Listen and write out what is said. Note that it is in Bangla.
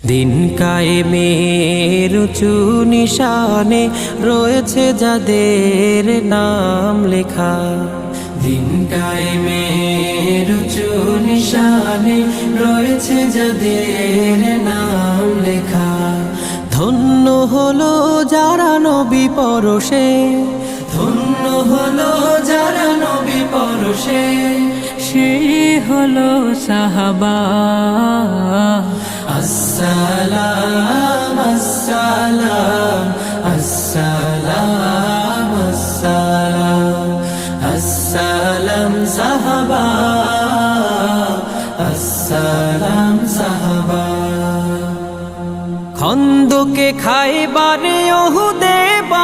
দিন কায়েমের উঁচু নিশানে রয়েছে যাদের নাম লেখা। দিন কায়েমের উঁচু নিশানে রয়েছে যাদের নাম লেখা। ধন্য হলো যারা নবী পরশে, ধন্য হলো যারা নবী পরশে, সে হলো সাহাবা। আসসালাম আসসালাম আসসালাম